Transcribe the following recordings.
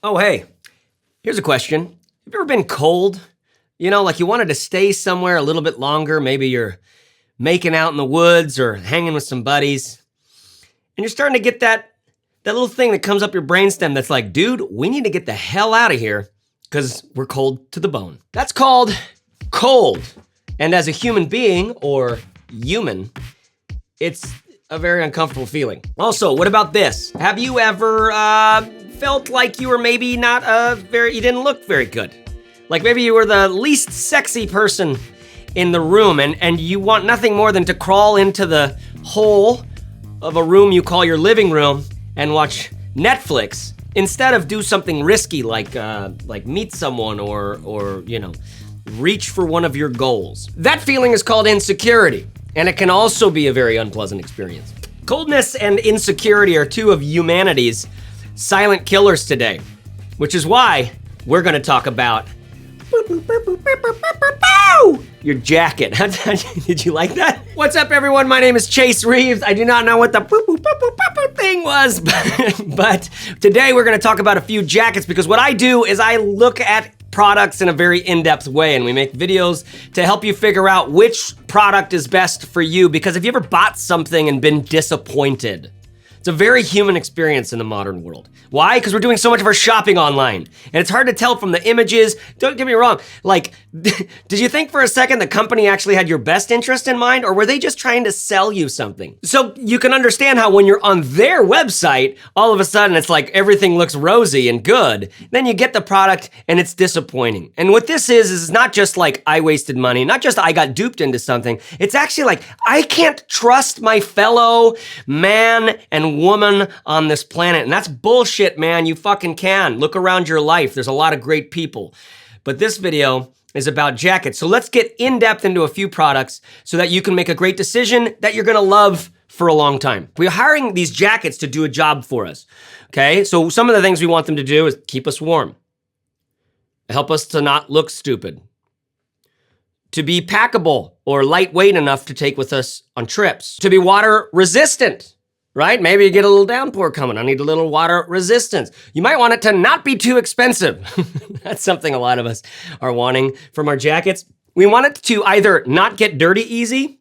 Oh, hey, here's a question. Have you ever been cold? You know, like you wanted to stay somewhere a little bit longer. Maybe you're making out in the woods or hanging with some buddies. And you're starting to get that little thing that comes up your brainstem that's like, dude, we need to get the hell out of here because we're cold to the bone. That's called cold. And as a human being or human, it's a very uncomfortable feeling. Also, what about this? Have you ever felt like you were maybe not you didn't look very good? Like maybe you were the least sexy person in the room and you want nothing more than to crawl into the hole of a room you call your living room and watch Netflix instead of do something risky like meet someone or you know, reach for one of your goals. That feeling is called insecurity, and it can also be a very unpleasant experience. Coldness and insecurity are two of humanity's silent killers today, which is why we're gonna talk about your jacket. Did you like that? What's up, everyone? My name is Chase Reeves. I do not know what the thing was, but today we're gonna talk about a few jackets because what I do is I look at products in a very in-depth way, and we make videos to help you figure out which product is best for you, because if you ever bought something and been disappointed, it's a very human experience in the modern world. Why? Because we're doing so much of our shopping online. And it's hard to tell from the images. Don't get me wrong. Like, did you think for a second the company actually had your best interest in mind, or were they just trying to sell you something? So you can understand how when you're on their website, all of a sudden it's like everything looks rosy and good. Then you get the product and it's disappointing. And what this is not just like I wasted money, not just I got duped into something. It's actually like I can't trust my fellow man and woman on this planet. And that's bullshit, man. You fucking can. Look around your life. There's a lot of great people. But this video is about jackets. So let's get in depth into a few products so that you can make a great decision that you're gonna love for a long time. We're hiring these jackets to do a job for us, okay? So some of the things we want them to do is keep us warm, help us to not look stupid, to be packable or lightweight enough to take with us on trips, to be water resistant, right? Maybe you get a little downpour coming. I need a little water resistance. You might want it to not be too expensive. That's something a lot of us are wanting from our jackets. We want it to either not get dirty easy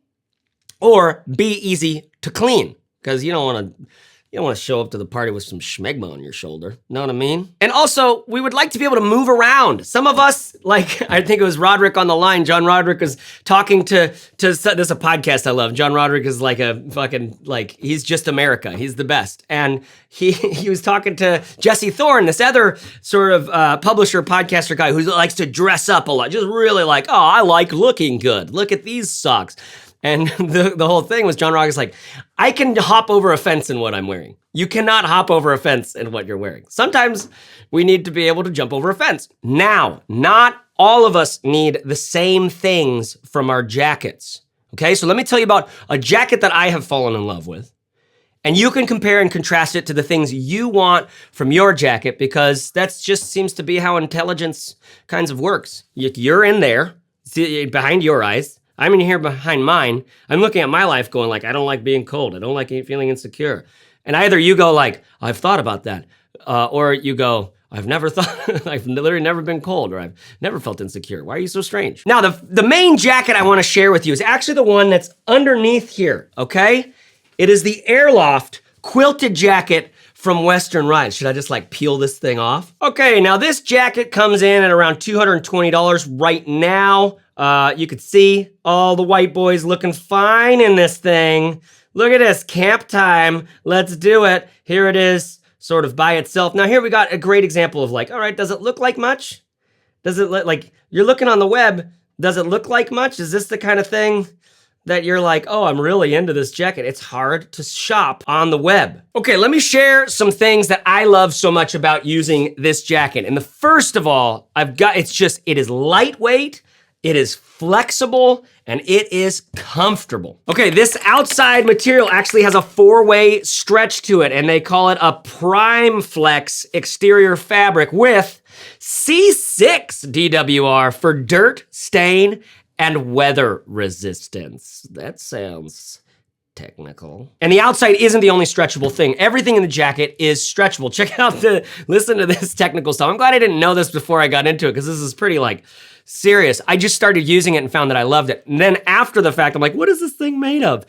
or be easy to clean, because you don't want to show up to the party with some schmegma on your shoulder. Know what I mean? And also, we would like to be able to move around. Some of us, like, I think it was Roderick on the line. John Roderick was talking to this is a podcast I love. John Roderick is like a fucking, like, he's just America. He's the best. And he was talking to Jesse Thorne, this other sort of publisher, podcaster guy who likes to dress up a lot. Just really like, oh, I like looking good. Look at these socks. And the whole thing was John Roderick's like, I can hop over a fence in what I'm wearing. You cannot hop over a fence in what you're wearing. Sometimes we need to be able to jump over a fence. Now, not all of us need the same things from our jackets, okay? So let me tell you about a jacket that I have fallen in love with. And you can compare and contrast it to the things you want from your jacket, because that's just seems to be how intelligence kinds of works. You're in there, behind your eyes. I'm in here behind mine. I'm looking at my life going like, I don't like being cold. I don't like feeling insecure. And either you go like, I've thought about that. Or you go, I've never thought, I've literally never been cold, or I've never felt insecure. Why are you so strange? Now, the main jacket I wanna share with you is actually the one that's underneath here, okay? It is the Airloft Quilted Jacket from Western Ride. Should I just like peel this thing off? Okay, now this jacket comes in at around $220 right now. You could see all the white boys looking fine in this thing. Look at this, camp time, let's do it. Here it is, sort of by itself. Now here we got a great example of like, all right, does it look like much? Does it look like, you're looking on the web, does it look like much? Is this the kind of thing that you're like, oh, I'm really into this jacket? It's hard to shop on the web. Okay, let me share some things that I love so much about using this jacket. And the first of all, it is lightweight, it is flexible, and it is comfortable. Okay, this outside material actually has a 4-way stretch to it, and they call it a Prime Flex exterior fabric with C6 DWR for dirt, stain, and weather resistance. That sounds technical. And the outside isn't the only stretchable thing. Everything in the jacket is stretchable. Listen to this technical stuff. I'm glad I didn't know this before I got into it because this is pretty like serious. I just started using it and found that I loved it. And then after the fact, I'm like, what is this thing made of?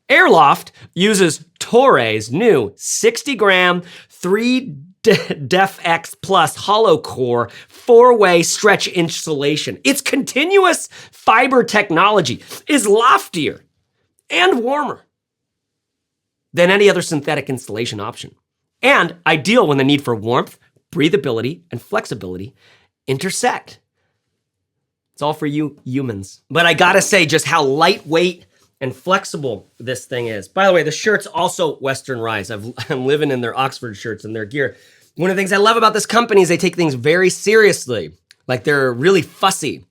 Airloft uses Toray's new 60 gram, 3 Def X Plus hollow core 4-way stretch insulation. Its continuous fiber technology is loftier and warmer than any other synthetic insulation option, and ideal when the need for warmth, breathability, and flexibility intersect. It's all for you humans. But I gotta say just how lightweight and flexible this thing is. By the way, the shirt's also Western Rise. I'm living in their Oxford shirts and their gear. One of the things I love about this company is they take things very seriously. Like they're really fussy.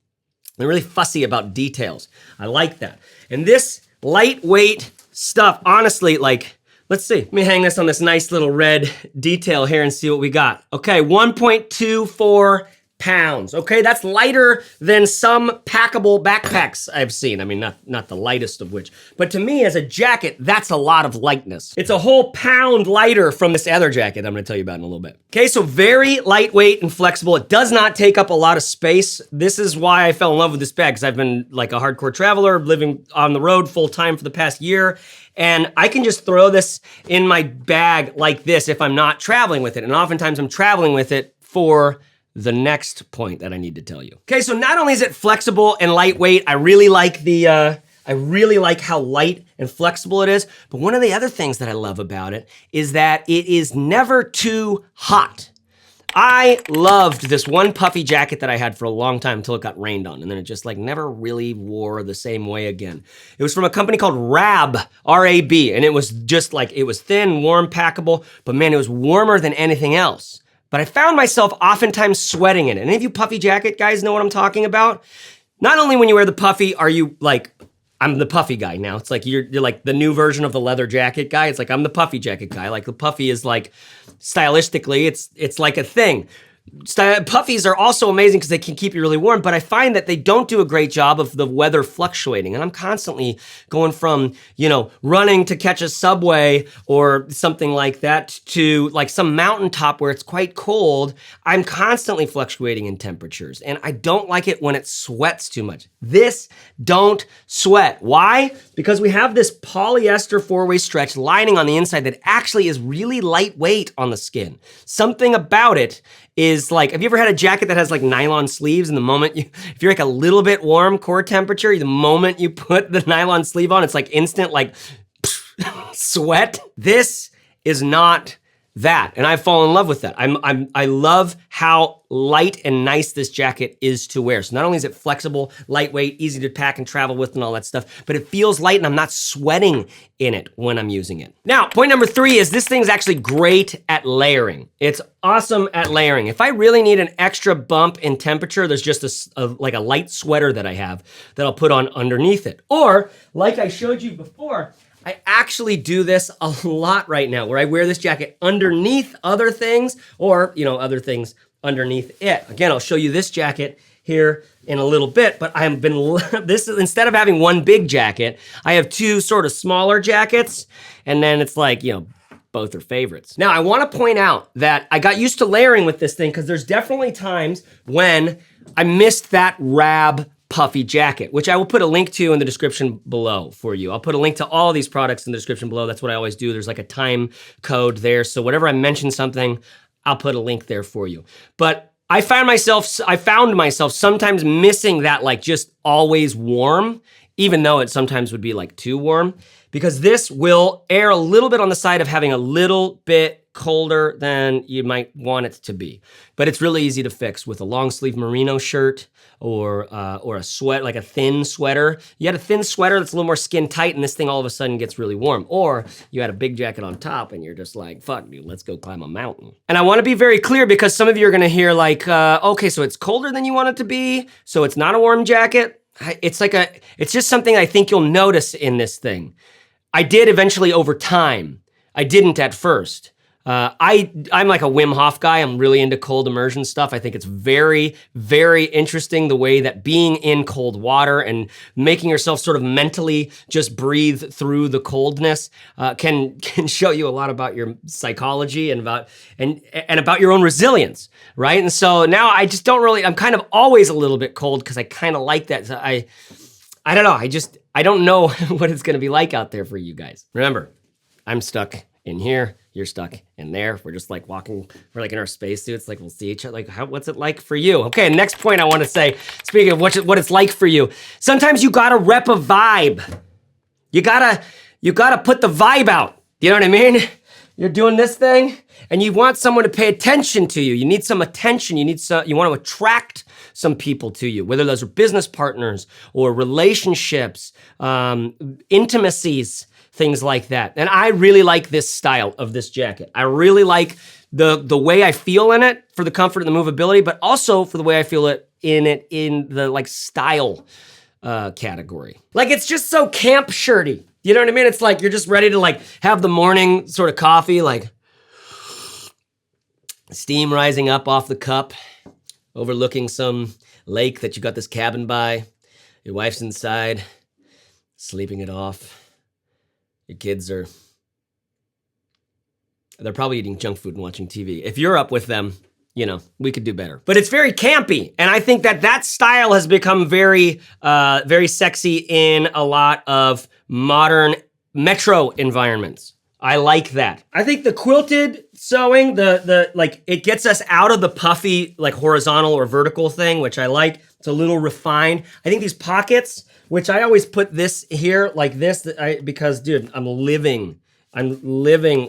They're really fussy about details. I like that. And this lightweight stuff, honestly, like, let's see. Let me hang this on this nice little red detail here and see what we got. Okay, 1.24 pounds. Okay, that's lighter than some packable backpacks I've seen. I mean, not the lightest of which, but to me as a jacket, that's a lot of lightness. It's a whole pound lighter from this other jacket I'm gonna tell you about in a little bit. Okay, so very lightweight and flexible. It does not take up a lot of space. This is why I fell in love with this bag, because I've been like a hardcore traveler, living on the road full time for the past year. And I can just throw this in my bag like this if I'm not traveling with it. And oftentimes I'm traveling with it for the next point that I need to tell you. Okay, so not only is it flexible and lightweight, I really like how light and flexible it is, but one of the other things that I love about it is that it is never too hot. I loved this one puffy jacket that I had for a long time until it got rained on, and then it just like never really wore the same way again. It was from a company called RAB, R-A-B, and it was just like, it was thin, warm, packable, but man, it was warmer than anything else. But I found myself oftentimes sweating in it. Any of you puffy jacket guys know what I'm talking about? Not only when you wear the puffy are you like, I'm the puffy guy now. It's like you're like the new version of the leather jacket guy. It's like I'm the puffy jacket guy. Like the puffy is like, stylistically, it's like a thing. Puffies are also amazing because they can keep you really warm, but I find that they don't do a great job of the weather fluctuating. And I'm constantly going from, you know, running to catch a subway or something like that to like some mountaintop where it's quite cold. I'm constantly fluctuating in temperatures, and I don't like it when it sweats too much. This don't sweat. Why? Because we have this polyester 4-way stretch lining on the inside that actually is really lightweight on the skin. Something about it is like, have you ever had a jacket that has like nylon sleeves, and the moment if you're like a little bit warm core temperature, the moment you put the nylon sleeve on, it's like instant like sweat? This is not that, and I've fallen in love with that. I love how light and nice this jacket is to wear. So not only is it flexible, lightweight, easy to pack and travel with and all that stuff, but it feels light and I'm not sweating in it when I'm using it. Now, point number 3 is this thing's actually great at layering. It's awesome at layering. If I really need an extra bump in temperature, there's just like a light sweater that I have that I'll put on underneath it. Or, like I showed you before, I actually do this a lot right now, where I wear this jacket underneath other things, or, you know, other things underneath it. Again, I'll show you this jacket here in a little bit, but I've been, this is, instead of having one big jacket, I have 2 sort of smaller jackets, and then it's like, you know, both are favorites. Now, I wanna point out that I got used to layering with this thing because there's definitely times when I missed that RAB Puffy Jacket, which I will put a link to in the description below for you. I'll put a link to all of these products in the description below. That's what I always do. There's like a time code there. So whenever I mention something, I'll put a link there for you. But I found myself sometimes missing that like just always warm, even though it sometimes would be like too warm, because this will err a little bit on the side of having a little bit colder than you might want it to be. But it's really easy to fix with a long sleeve merino shirt or a sweat, like a thin sweater. You had a thin sweater that's a little more skin tight, and this thing all of a sudden gets really warm. Or you had a big jacket on top and you're just like, fuck dude, let's go climb a mountain. And I wanna be very clear because some of you are gonna hear like, okay, so it's colder than you want it to be, so it's not a warm jacket. It's just something I think you'll notice in this thing. I did eventually over time. I didn't at first. I'm like a Wim Hoff guy. I'm really into cold immersion stuff. I think it's very, very interesting the way that being in cold water and making yourself sort of mentally just breathe through the coldness can show you a lot about your psychology and about your own resilience, right? And so now I just don't really, I'm kind of always a little bit cold because I kind of like that. So I don't know. I don't know what it's gonna be like out there for you guys. Remember, I'm stuck in here, you're stuck in there. We're just like walking, we're like in our spacesuits, like we'll see each other, like what's it like for you? Okay, next point I wanna say, speaking of what it's like for you, sometimes you gotta rep a vibe. You gotta put the vibe out, you know what I mean? You're doing this thing and you want someone to pay attention to you. You need some attention, you wanna attract some people to you, whether those are business partners or relationships, intimacies, things like that. And I really like this style of this jacket. I really like the way I feel in it for the comfort and the movability, but also for the way I feel in the like style category. Like it's just so camp shirty. You know what I mean? It's like you're just ready to like have the morning sort of coffee, like steam rising up off the cup, overlooking some lake that you got this cabin by. Your wife's inside, sleeping it off. Your kids they're probably eating junk food and watching TV. If you're up with them, you know, we could do better. But it's very campy. And I think that style has become very, very sexy in a lot of modern metro environments. I like that. I think the quilted sewing, like it gets us out of the puffy, like horizontal or vertical thing, which I like. It's a little refined. I think these pockets, which I always put this here like this, because dude, I'm living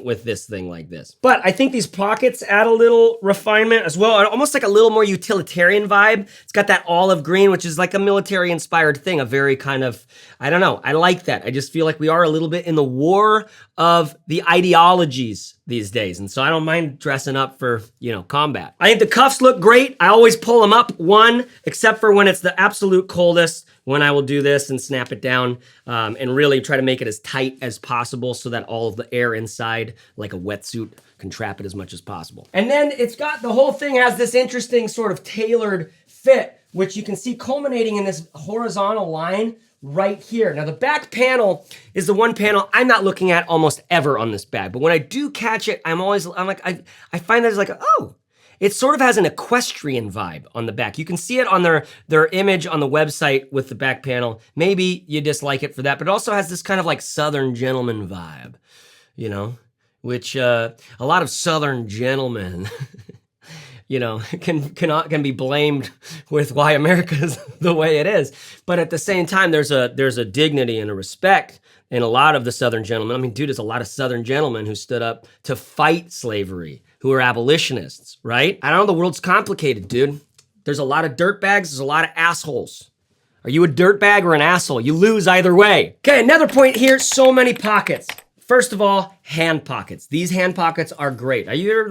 with this thing like this. But I think these pockets add a little refinement as well, almost like a little more utilitarian vibe. It's got that olive green, which is like a military inspired thing, a very kind of, I don't know, I like that. I just feel like we are a little bit in the war of the ideologies these days. And so I don't mind dressing up for, you know, combat. I think the cuffs look great. I always pull them up one, except for when it's the absolute coldest, when I will do this and snap it down and really try to make it as tight as possible so that all of the air inside, like a wetsuit, can trap it as much as possible. And then it's got, the whole thing has this interesting sort of tailored fit, which you can see culminating in this horizontal line right here. Now the back panel is the one panel I'm not looking at almost ever on this bag, but when I do catch it, I'm like, I find that it's like, oh, it sort of has an equestrian vibe on the back. You can see it on their image on the website with the back panel. Maybe you dislike it for that, but it also has this kind of like Southern gentleman vibe, you know, which a lot of Southern gentlemen you know, can be blamed with why America's the way it is. But at the same time, there's a dignity and a respect in a lot of the Southern gentlemen. I mean, dude, there's a lot of Southern gentlemen who stood up to fight slavery, who are abolitionists, right? I don't know, the world's complicated, dude. There's a lot of dirtbags, there's a lot of assholes. Are you a dirtbag or an asshole? You lose either way. Okay, another point here, so many pockets. First of all, hand pockets. These hand pockets are great. Are you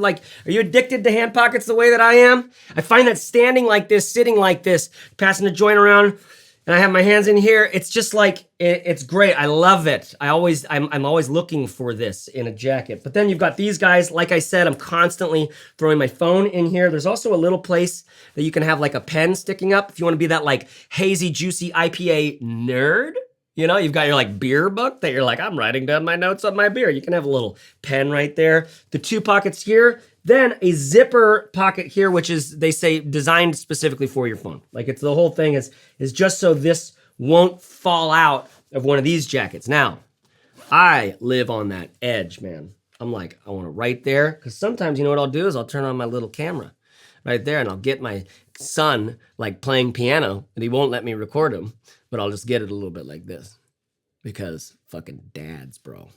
addicted to hand pockets the way that I am? I find that standing like this, sitting like this, passing the joint around, and I have my hands in here, it's just like, it's great. I love it. I'm always looking for this in a jacket. But then you've got these guys. Like I said, I'm constantly throwing my phone in here. There's also a little place that you can have like a pen sticking up if you want to be that like hazy, juicy IPA nerd. You know, you've got your like beer book that you're like, I'm writing down my notes on my beer. You can have a little pen right there. The two pockets here, then a zipper pocket here, which is, they say, designed specifically for your phone. Like it's the whole thing is just so this won't fall out of one of these jackets. Now, I live on that edge, man. I'm like, I want it right there. Because sometimes, you know what I'll do is I'll turn on my little camera right there and I'll get my son like playing piano and he won't let me record him. But I'll just get it a little bit like this because fucking dads, bro.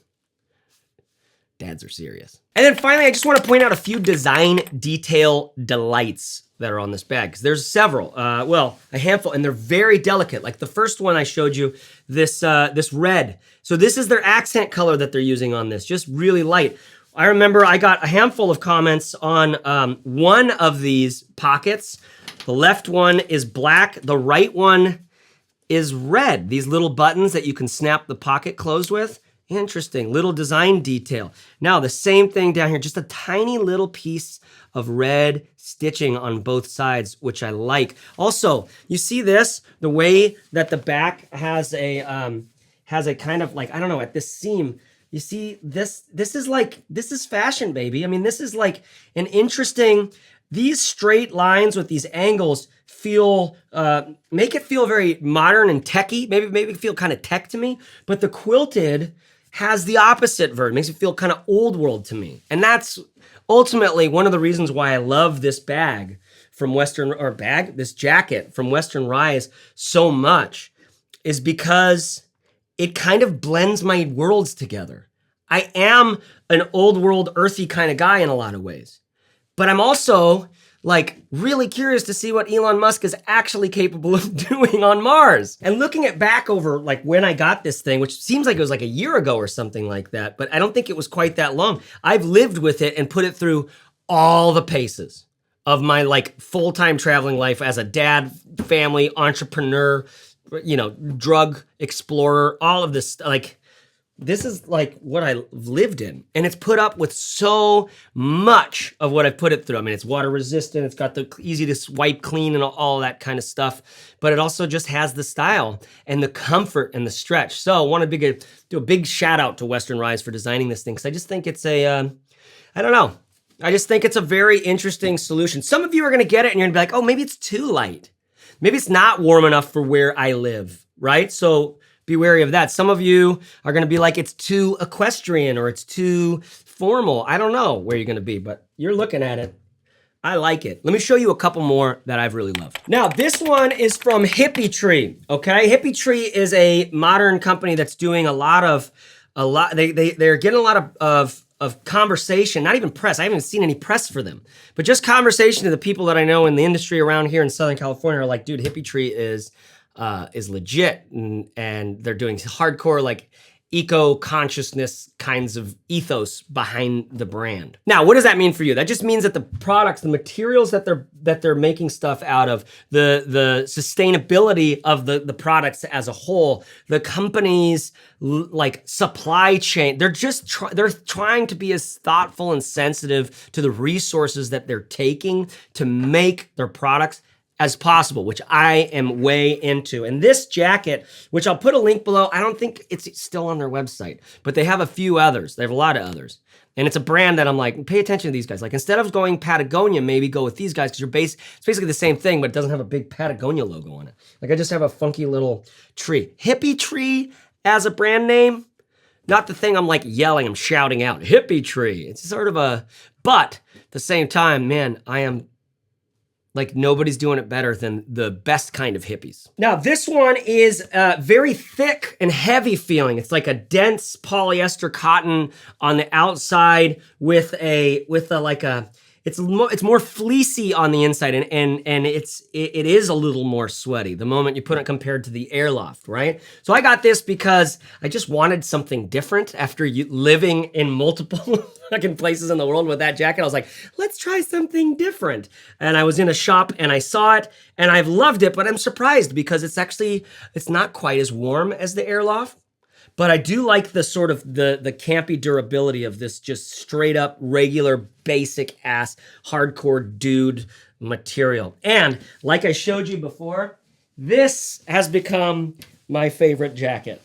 Dads are serious. And then finally, I just want to point out a few design detail delights that are on this bag because there's several, well, a handful, and they're very delicate. Like the first one I showed you, this red. So this is their accent color that they're using on this, just really light. I remember I got a handful of comments on one of these pockets. The left one is black, the right one is red. These little buttons that you can snap the pocket closed with. Interesting, little design detail. Now the same thing down here, just a tiny little piece of red stitching on both sides, which I like. Also, you see this, the way that the back has a kind of like, I don't know, at this seam, you see this is fashion, baby. I mean, this is like an interesting, these straight lines with these angles feel, make it feel very modern and techy, maybe feel kind of tech to me, but the quilted has the opposite version, makes it feel kind of old world to me. And that's ultimately one of the reasons why I love this bag from this jacket from Western Rise so much, is because it kind of blends my worlds together. I am an old world, earthy kind of guy in a lot of ways, but I'm also like really curious to see what Elon Musk is actually capable of doing on Mars. And looking at back over like when I got this thing, which seems like it was like a year ago or something like that, but I don't think it was quite that long. I've lived with it and put it through all the paces of my like full-time traveling life as a dad, family, entrepreneur, you know, drug explorer, all of this, like, this is like what I lived in, and it's put up with so much of what I've put it through. I mean, it's water resistant, it's got the easy to wipe clean and all that kind of stuff, but it also just has the style and the comfort and the stretch. So I want to do a big shout out to Western Rise for designing this thing, because I just think it's I don't know. I just think it's a very interesting solution. Some of you are gonna get it and you're gonna be like, oh, maybe it's too light. Maybe it's not warm enough for where I live, right? So be wary of that. Some of you are gonna be like, it's too equestrian or it's too formal. I don't know where you're gonna be, but you're looking at it. I like it. Let me show you a couple more that I've really loved. Now, this one is from Hippy, okay? Hippy is a modern company that's doing they're getting a lot of conversation, not even press. I haven't seen any press for them, but just conversation to the people that I know in the industry around here in Southern California are like, dude, Hippy is legit, and they're doing hardcore like eco-consciousness kinds of ethos behind the brand. Now, what does that mean for you? That just means that the products, the materials that they're making stuff out of, the sustainability of the products as a whole, the company's like supply chain, they're trying to be as thoughtful and sensitive to the resources that they're taking to make their products as possible, which I am way into. And this jacket, which I'll put a link below, I don't think it's still on their website, but they have a few others. They have a lot of others. And it's a brand that I'm like, pay attention to these guys. Like, instead of going Patagonia, maybe go with these guys, because it's basically the same thing, but it doesn't have a big Patagonia logo on it. Like, I just have a funky little tree. Hippy as a brand name, not the thing I'm like yelling, I'm shouting out, Hippy. It's sort of but at the same time, man, I am like, nobody's doing it better than the best kind of hippies. Now, this one is very thick and heavy feeling. It's like a dense polyester cotton on the outside it's more fleecy on the inside, and it is a little more sweaty the moment you put it compared to the Airloft, right? So I got this because I just wanted something different after living in multiple fucking places in the world with that jacket. I was like, let's try something different. And I was in a shop and I saw it and I've loved it, but I'm surprised because it's not quite as warm as the Airloft. But I do like the sort of the campy durability of this just straight up regular basic ass hardcore dude material. And like I showed you before, this has become my favorite jacket.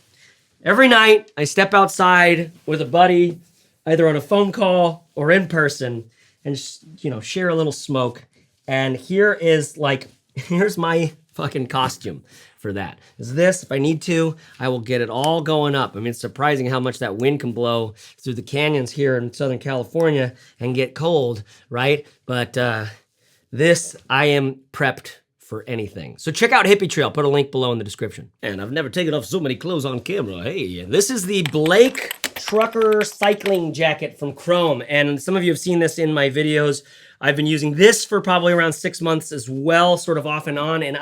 Every night I step outside with a buddy, either on a phone call or in person, and share a little smoke. And here's my fucking costume for that. Is this, if I need to, I will get it all going up. I mean, it's surprising how much that wind can blow through the canyons here in Southern California and get cold, right? But this, I am prepped for anything. So check out Hippy. I'll put a link below in the description. And I've never taken off so many clothes on camera. Hey, this is the Blake Trucker cycling jacket from Chrome. And some of you have seen this in my videos. I've been using this for probably around 6 months as well, sort of off and on. And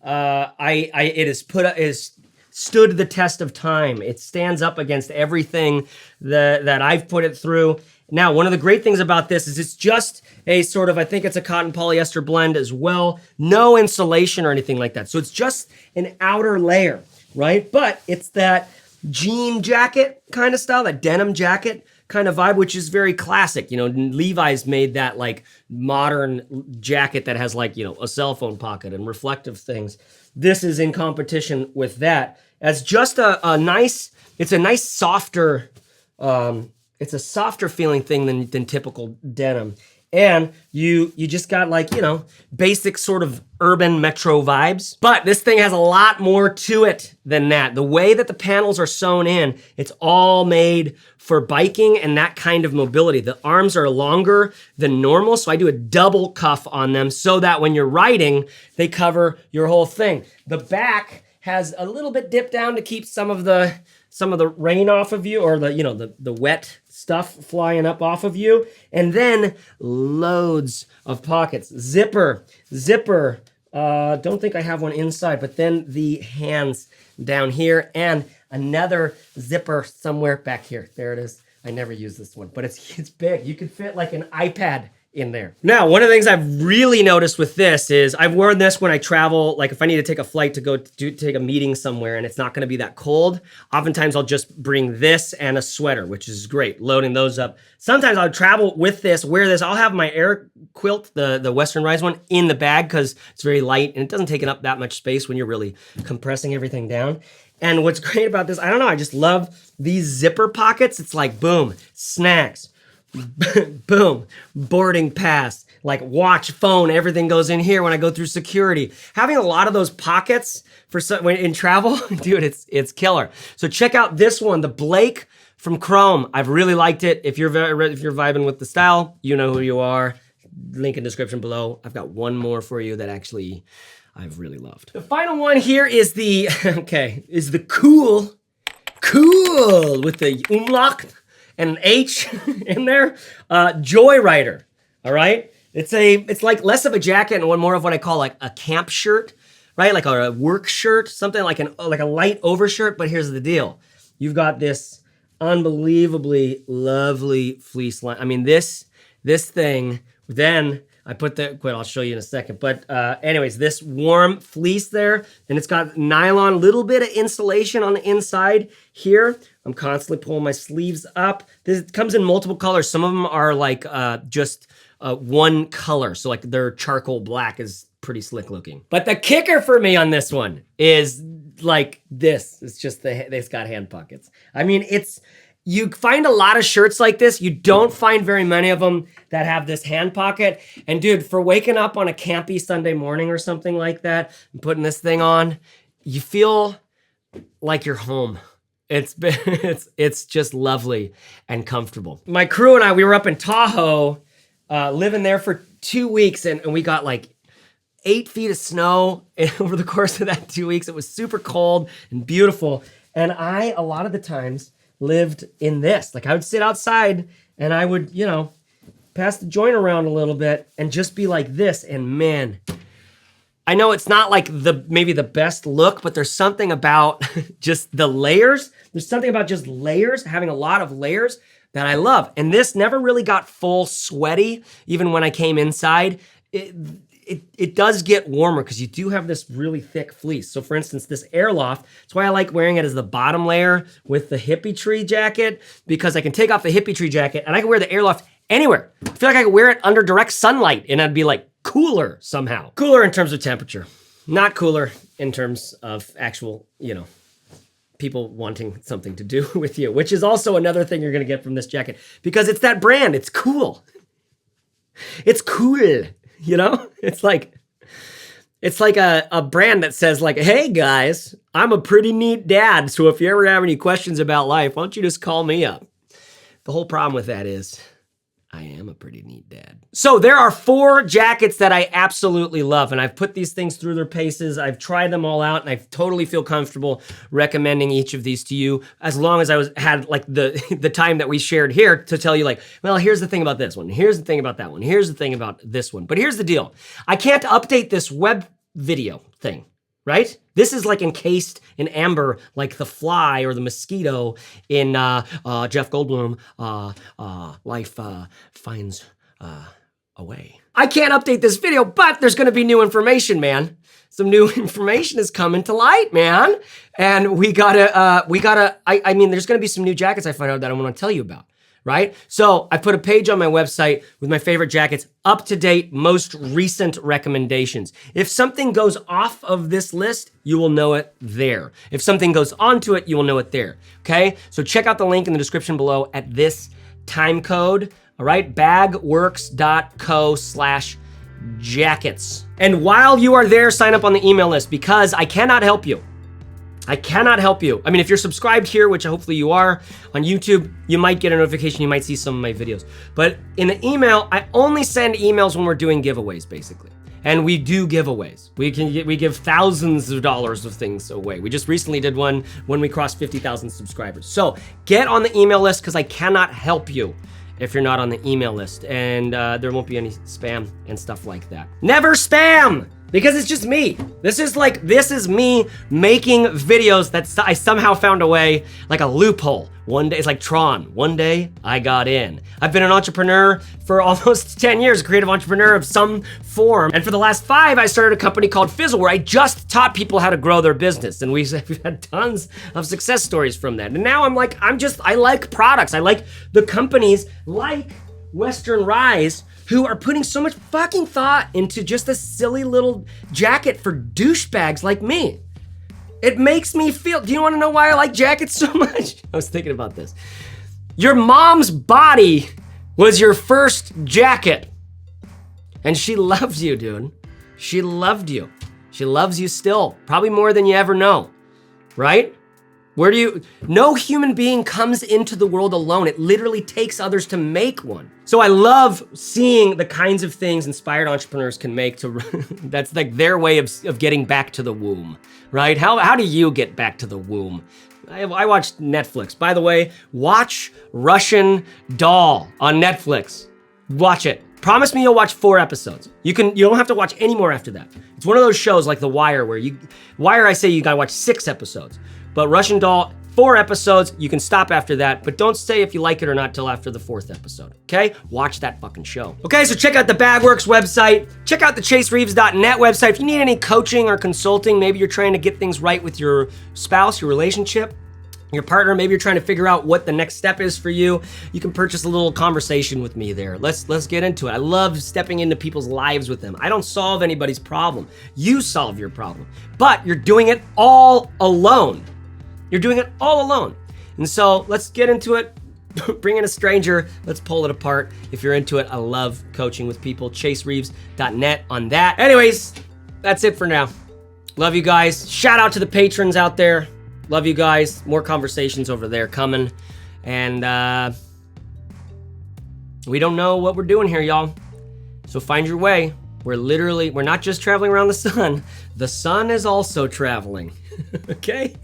it has stood the test of time. It stands up against everything that I've put it through. Now, one of the great things about this is it's just a sort of, I think it's a cotton polyester blend as well. No insulation or anything like that. So it's just an outer layer, right? But it's that jean jacket kind of style, that denim jacket kind of vibe, which is very classic. You know, Levi's made that like modern jacket that has like, you know, a cell phone pocket and reflective things. This is in competition with that as just a nice, it's a nice softer, it's a softer feeling thing than typical denim. And you just got like, you know, basic sort of urban metro vibes. But this thing has a lot more to it than that. The way that the panels are sewn in, it's all made for biking and that kind of mobility. The arms are longer than normal, so I do a double cuff on them so that when you're riding, they cover your whole thing. The back has a little bit dipped down to keep some of the rain off of you, or the wet stuff flying up off of you. And then loads of pockets. Zipper. Don't think I have one inside, but then the hands down here and another zipper somewhere back here. There it is. I never use this one, but it's big. You could fit like an iPad in there. Now, one of the things I've really noticed with this is I've worn this when I travel, like if I need to take a flight to go take a meeting somewhere and it's not gonna be that cold, oftentimes I'll just bring this and a sweater, which is great, loading those up. Sometimes I'll travel with this, wear this, I'll have my air quilt, the Western Rise one, in the bag because it's very light and it doesn't take up that much space when you're really compressing everything down. And what's great about this, I don't know, I just love these zipper pockets. It's like, boom, snacks, boom, boarding pass, like watch, phone, everything goes in here when I go through security. Having a lot of those pockets when in travel, dude, it's killer. So check out this one, the Blake from Chrome. I've really liked it. If you're vibing with the style, you know who you are. Link in description below. I've got one more for you that actually I've really loved. The final one here is the Kuhl with the umlaut and an H in there. Joyrydr, all right? It's like less of a jacket and more of what I call like a camp shirt, right? Like a work shirt, something like a light overshirt, but here's the deal. You've got this unbelievably lovely fleece line. I mean, this thing, then I put I'll show you in a second. But anyways, this warm fleece there, and it's got nylon, little bit of insulation on the inside here. I'm constantly pulling my sleeves up. This comes in multiple colors. Some of them are like just one color. So like their charcoal black is pretty slick looking. But the kicker for me on this one is like this. It's just it's got hand pockets. I mean, you find a lot of shirts like this. You don't find very many of them that have this hand pocket. And dude, for waking up on a campy Sunday morning or something like that and putting this thing on, you feel like you're home. It's just lovely and comfortable. My crew and I, we were up in Tahoe, living there for 2 weeks, and we got like 8 feet of snow over the course of that 2 weeks. It was super cold and beautiful. And a lot of the times, lived in this. Like I would sit outside and I would, pass the joint around a little bit and just be like this. And man, I know it's not like maybe the best look, but there's something about just the layers. There's something about just layers, having a lot of layers that I love. And this never really got full sweaty, even when I came inside. It does get warmer because you do have this really thick fleece. So for instance, this Airloft, that's why I like wearing it as the bottom layer with the Hippy tree jacket, because I can take off the Hippy tree jacket and I can wear the Airloft anywhere. I feel like I could wear it under direct sunlight and I'd be like cooler somehow. Cooler in terms of temperature, not cooler in terms of actual, people wanting something to do with you, which is also another thing you're gonna get from this jacket because it's that brand, it's cool. It's cool. It's like a brand that says like, hey guys, I'm a pretty neat dad. So if you ever have any questions about life, why don't you just call me up? The whole problem with that is I am a pretty neat dad. So there are 4 jackets that I absolutely love, and I've put these things through their paces. I've tried them all out, and I totally feel comfortable recommending each of these to you, as long as I had like the time that we shared here to tell you like, well, here's the thing about this one. Here's the thing about that one. Here's the thing about this one. But here's the deal. I can't update this web video thing, right? This is like encased in amber, like the fly or the mosquito in Jeff Goldblum, Life Finds away. I can't update this video, but there's gonna be new information, man. Some new information is coming to light, man. And we gotta, I mean, there's gonna be some new jackets I find out that I wanna tell you about, right? So I put a page on my website with my favorite jackets, up-to-date, most recent recommendations. If something goes off of this list, you will know it there. If something goes onto it, you will know it there, okay? So check out the link in the description below at this time code, all right? bagworks.co/jackets. And while you are there, sign up on the email list because I cannot help you. I cannot help you. I mean, if you're subscribed here, which hopefully you are, on YouTube, you might get a notification, you might see some of my videos. But in the email, I only send emails when we're doing giveaways, basically. And we do giveaways. We give thousands of dollars of things away. We just recently did one when we crossed 50,000 subscribers. So get on the email list because I cannot help you if you're not on the email list. And there won't be any spam and stuff like that. Never spam! Because it's just me. This is me making videos that I somehow found a way, like a loophole. One day, it's like Tron. One day, I got in. I've been an entrepreneur for almost 10 years, a creative entrepreneur of some form. And for the last 5, I started a company called Fizzle, where I just taught people how to grow their business. And we've had tons of success stories from that. And now I like products. I like the companies like Western Rise, who are putting so much fucking thought into just a silly little jacket for douchebags like me. It makes me feel, do you wanna know why I like jackets so much? I was thinking about this. Your mom's body was your first jacket. And she loves you, dude. She loved you. She loves you still, probably more than you ever know, right? No human being comes into the world alone. It literally takes others to make one. So I love seeing the kinds of things inspired entrepreneurs can make that's like their way of getting back to the womb, right? How do you get back to the womb? I watched Netflix. By the way, watch Russian Doll on Netflix. Watch it. Promise me you'll watch 4 episodes. You don't have to watch any more after that. It's one of those shows like The Wire where I say you gotta watch 6 episodes. But Russian Doll, 4 episodes, you can stop after that, but don't say if you like it or not till after the 4th episode, okay? Watch that fucking show. Okay, so check out the Bagworks website, check out the chasereeves.net website. If you need any coaching or consulting, maybe you're trying to get things right with your spouse, your relationship, your partner, maybe you're trying to figure out what the next step is for you, you can purchase a little conversation with me there. Let's get into it. I love stepping into people's lives with them. I don't solve anybody's problem. You solve your problem, but you're doing it all alone. You're doing it all alone. And so let's get into it. Bring in a stranger. Let's pull it apart. If you're into it, I love coaching with people. chasereeves.net on that. Anyways, that's it for now. Love you guys. Shout out to the patrons out there. Love you guys. More conversations over there coming. And we don't know what we're doing here, y'all. So find your way. We're not just traveling around the sun. The sun is also traveling. Okay?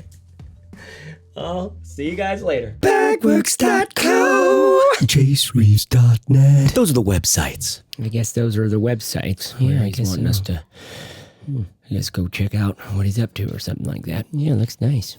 I'll see you guys later. Bagworks.co, chasereeves.net. Those are the websites. I guess those are the websites. Yeah, I guess wanting us to, I guess go check out what he's up to or something like that. Yeah, looks nice.